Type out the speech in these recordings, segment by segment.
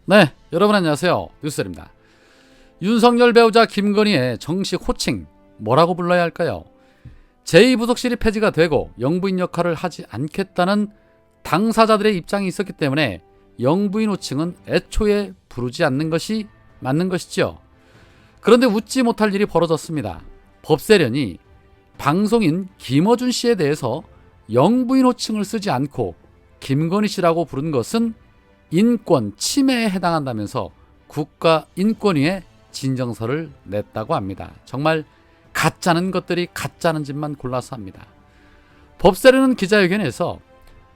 네, 여러분 안녕하세요. 뉴스입니다. 윤석열 배우자 김건희의 정식 호칭 뭐라고 불러야 할까요? 제2부속실이 폐지가 되고 영부인 역할을 하지 않겠다는 당사자들의 입장이 있었기 때문에 영부인 호칭은 애초에 부르지 않는 것이 맞는 것이죠. 그런데 웃지 못할 일이 벌어졌습니다. 법세련이 방송인 김어준 씨에 대해서 영부인 호칭을 쓰지 않고 김건희 씨라고 부른 것은 인권 침해에 해당한다면서 국가인권위에 진정서를 냈다고 합니다. 정말 가짜는 것들이 가짜는 짓만 골라서 합니다. 법세련은 기자회견에서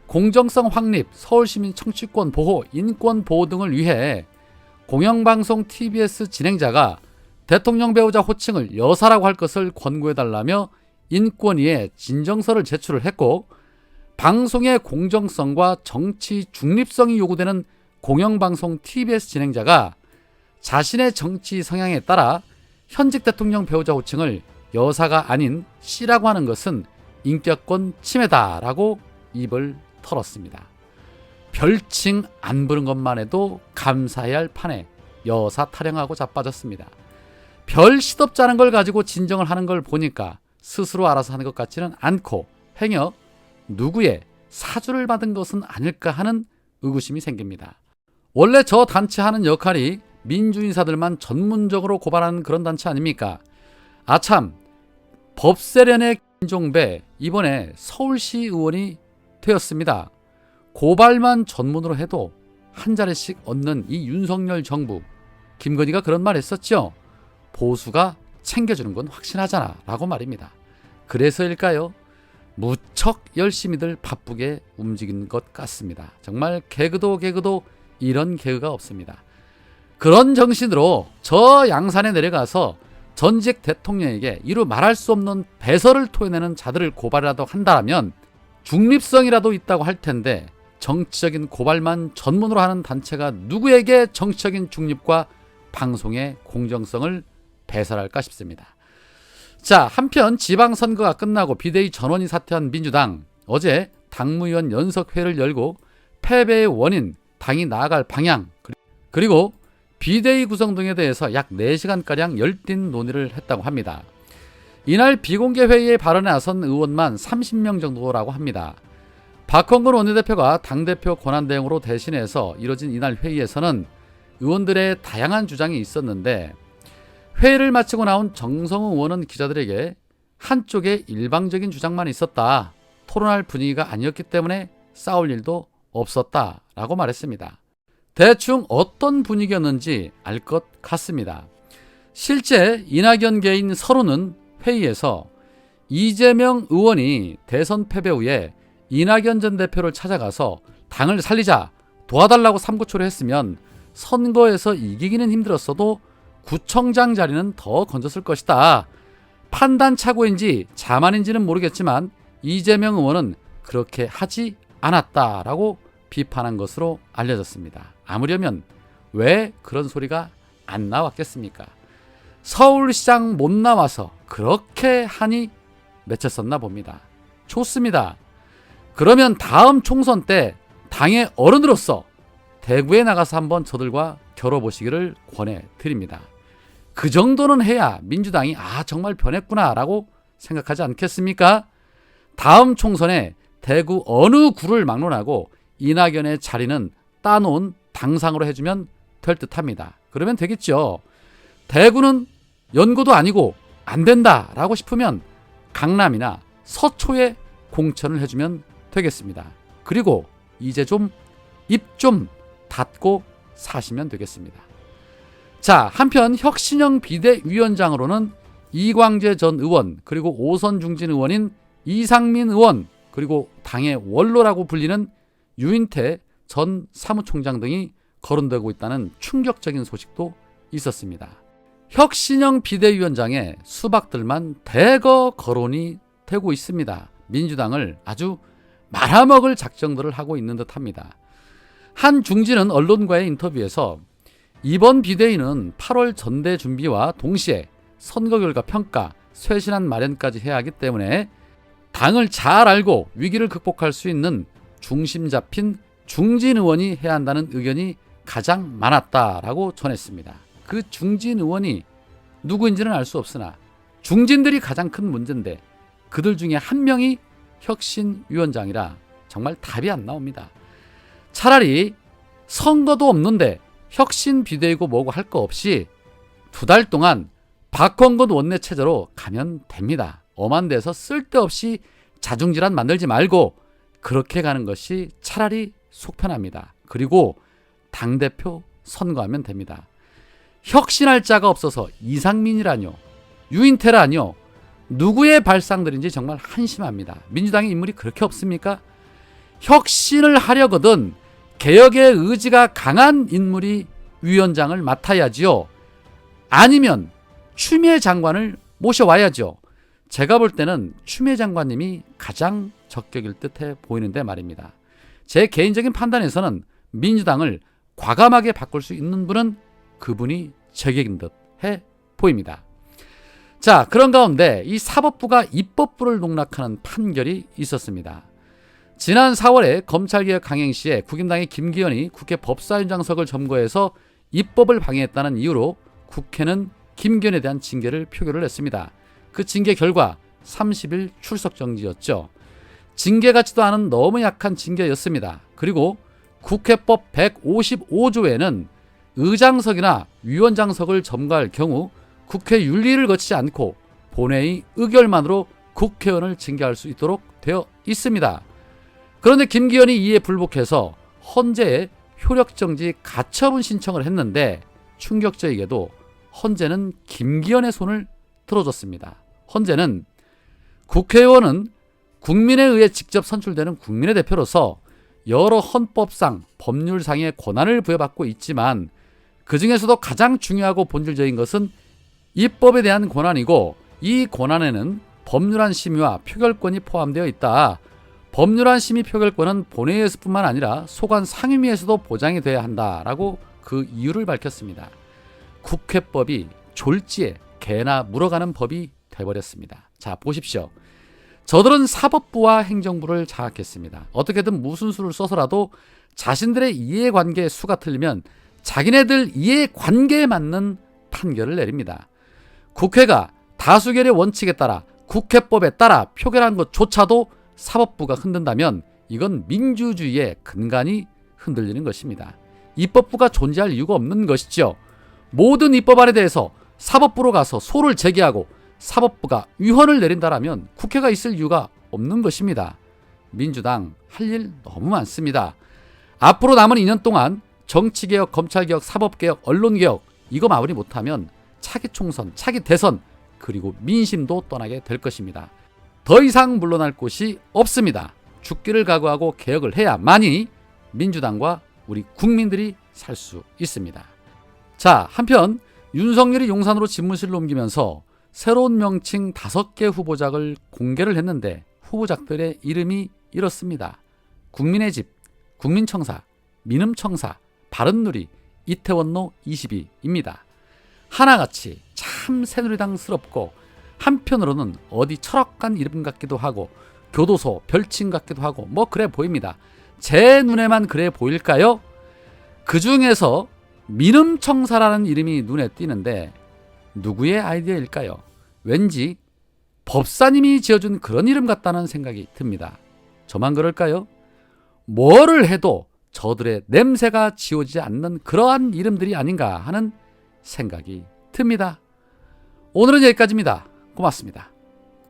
공정성 확립, 서울시민 청취권 보호, 인권 보호 등을 위해 공영방송 TBS 진행자가 대통령 배우자 호칭을 여사라고 할 것을 권고해달라며 인권위에 진정서를 제출을 했고, 방송의 공정성과 정치 중립성이 요구되는 공영방송 TBS 진행자가 자신의 정치 성향에 따라 현직 대통령 배우자 호칭을 여사가 아닌 씨라고 하는 것은 인격권 침해다라고 입을 털었습니다. 별칭 안 부른 것만 해도 감사해야 할 판에 여사 타령하고 자빠졌습니다. 별 시덥지 않은 걸 가지고 진정을 하는 걸 보니까 스스로 알아서 하는 것 같지는 않고 행여 누구의 사주를 받은 것은 아닐까 하는 의구심이 생깁니다. 원래 저 단체 하는 역할이 민주인사들만 전문적으로 고발하는 그런 단체 아닙니까? 아참, 법세련의 김종배 이번에 서울시 의원이 되었습니다. 고발만 전문으로 해도 한 자리씩 얻는 이 윤석열 정부, 김건희가 그런 말 했었죠. 보수가 챙겨주는 건 확신하잖아 라고 말입니다. 그래서일까요? 무척 열심히들 바쁘게 움직이는 것 같습니다. 정말 개그도 이런 개그가 없습니다. 그런 정신으로 저 양산에 내려가서 전직 대통령에게 이루 말할 수 없는 배설을 토해내는 자들을 고발이라도 한다면 중립성이라도 있다고 할 텐데, 정치적인 고발만 전문으로 하는 단체가 누구에게 정치적인 중립과 방송의 공정성을 배설할까 싶습니다. 자, 한편 지방선거가 끝나고 비대위 전원이 사퇴한 민주당, 어제 당무위원 연석회를 열고 패배의 원인, 당이 나아갈 방향, 그리고 비대위 구성 등에 대해서 약 4시간가량 열띤 논의를 했다고 합니다. 이날 비공개 회의에 발언에 나선 의원만 30명 정도라고 합니다. 박홍근 원내대표가 당대표 권한대행으로 대신해서 이뤄진 이날 회의에서는 의원들의 다양한 주장이 있었는데, 회의를 마치고 나온 정성호 의원은 기자들에게 한쪽에 일방적인 주장만 있었다, 토론할 분위기가 아니었기 때문에 싸울 일도 없었다라고 말했습니다. 대충 어떤 분위기였는지 알 것 같습니다. 실제 이낙연 개인 서로는 회의에서 이재명 의원이 대선 패배 후에 이낙연 전 대표를 찾아가서 당을 살리자, 도와달라고 삼고초를 했으면 선거에서 이기기는 힘들었어도 구청장 자리는 더 건졌을 것이다. 판단착오인지 자만인지는 모르겠지만 이재명 의원은 그렇게 하지 않았다라고 비판한 것으로 알려졌습니다. 아무려면 왜 그런 소리가 안 나왔겠습니까? 서울시장 못 나와서 그렇게 한이 맺혔었나 봅니다. 좋습니다. 그러면 다음 총선 때 당의 어른으로서 대구에 나가서 한번 저들과 겨뤄보시기를 권해드립니다. 그 정도는 해야 민주당이 정말 변했구나 라고 생각하지 않겠습니까? 다음 총선에 대구 어느 구를 막론하고 이낙연의 자리는 따놓은 당상으로 해주면 될 듯합니다. 그러면 되겠죠. 대구는 연고도 아니고 안 된다라고 싶으면 강남이나 서초에 공천을 해주면 되겠습니다. 그리고 이제 좀 입 좀 닫고 사시면 되겠습니다. 자, 한편 혁신형 비대위원장으로는 이광재 전 의원, 그리고 오선 중진 의원인 이상민 의원, 그리고 당의 원로라고 불리는 유인태 전 사무총장 등이 거론되고 있다는 충격적인 소식도 있었습니다. 혁신형 비대위원장의 수박들만 대거 거론이 되고 있습니다. 민주당을 아주 말아먹을 작정들을 하고 있는 듯합니다. 한 중진은 언론과의 인터뷰에서 이번 비대위는 8월 전대 준비와 동시에 선거 결과 평가, 쇄신안 마련까지 해야 하기 때문에 당을 잘 알고 위기를 극복할 수 있는 중심 잡힌 중진 의원이 해야 한다는 의견이 가장 많았다라고 전했습니다. 그 중진 의원이 누구인지는 알 수 없으나 중진들이 가장 큰 문제인데 그들 중에 한 명이 혁신위원장이라 정말 답이 안 나옵니다. 차라리 선거도 없는데 혁신 비대위고 뭐고 할 거 없이 2달 동안 박홍근 원내 체제로 가면 됩니다. 엄한 데서 쓸데없이 자중질환 만들지 말고 그렇게 가는 것이 차라리 속 편합니다. 그리고 당대표 선거하면 됩니다. 혁신할 자가 없어서 이상민이라뇨, 유인태라뇨, 누구의 발상들인지 정말 한심합니다. 민주당의 인물이 그렇게 없습니까? 혁신을 하려거든 개혁의 의지가 강한 인물이 위원장을 맡아야지요. 아니면 추미애 장관을 모셔와야죠. 제가 볼 때는 추미애 장관님이 가장 적격일 듯해 보이는데 말입니다. 제 개인적인 판단에서는 민주당을 과감하게 바꿀 수 있는 분은 그분이 적격인 듯해 보입니다. 자, 그런 가운데 이 사법부가 입법부를 농락하는 판결이 있었습니다. 지난 4월에 검찰개혁 강행 시에 국힘당의 김기현이 국회 법사위원장석을 점거해서 입법을 방해했다는 이유로 국회는 김기현에 대한 징계를 표결을 했습니다. 그 징계 결과 30일 출석 정지였죠. 징계 같지도 않은 너무 약한 징계였습니다. 그리고 국회법 155조에는 의장석이나 위원장석을 점거할 경우 국회 윤리를 거치지 않고 본회의 의결만으로 국회의원을 징계할 수 있도록 되어 있습니다. 그런데 김기현이 이에 불복해서 헌재에 효력정지 가처분 신청을 했는데 충격적이게도 헌재는 김기현의 손을 들어줬습니다. 헌재는 국회의원은 국민에 의해 직접 선출되는 국민의 대표로서 여러 헌법상, 법률상의 권한을 부여받고 있지만 그 중에서도 가장 중요하고 본질적인 것은 입법에 대한 권한이고 이 권한에는 법률안 심의와 표결권이 포함되어 있다. 법률안 심의 표결권은 본회의에서뿐만 아니라 소관 상임위에서도 보장이 돼야 한다라고 그 이유를 밝혔습니다. 국회법이 졸지에 개나 물어가는 법이 돼버렸습니다. 자, 보십시오. 저들은 사법부와 행정부를 장악했습니다. 어떻게든 무슨 수를 써서라도 자신들의 이해관계의 수가 틀리면 자기네들 이해관계에 맞는 판결을 내립니다. 국회가 다수결의 원칙에 따라 국회법에 따라 표결한 것조차도 사법부가 흔든다면 이건 민주주의의 근간이 흔들리는 것입니다. 입법부가 존재할 이유가 없는 것이죠. 모든 입법안에 대해서 사법부로 가서 소를 제기하고 사법부가 위헌을 내린다라면 국회가 있을 이유가 없는 것입니다. 민주당 할 일 너무 많습니다. 앞으로 남은 2년 동안 정치개혁, 검찰개혁, 사법개혁, 언론개혁 이거 마무리 못하면 차기 총선, 차기 대선 그리고 민심도 떠나게 될 것입니다. 더 이상 물러날 곳이 없습니다. 죽기를 각오하고 개혁을 해야만이 민주당과 우리 국민들이 살 수 있습니다. 자, 한편 윤석열이 용산으로 집무실로 옮기면서 새로운 명칭 5개 후보작을 공개를 했는데 후보작들의 이름이 이렇습니다. 국민의 집, 국민청사, 민음청사, 바른누리, 이태원로 22입니다. 하나같이 참 새누리당스럽고 한편으로는 어디 철학관 이름 같기도 하고 교도소 별칭 같기도 하고 뭐 그래 보입니다. 제 눈에만 그래 보일까요? 그 중에서 민음청사라는 이름이 눈에 띄는데 누구의 아이디어일까요? 왠지 법사님이 지어준 그런 이름 같다는 생각이 듭니다. 저만 그럴까요? 뭐를 해도 저들의 냄새가 지워지지 않는 그러한 이름들이 아닌가 하는 생각이 듭니다. 오늘은 여기까지입니다. 고맙습니다.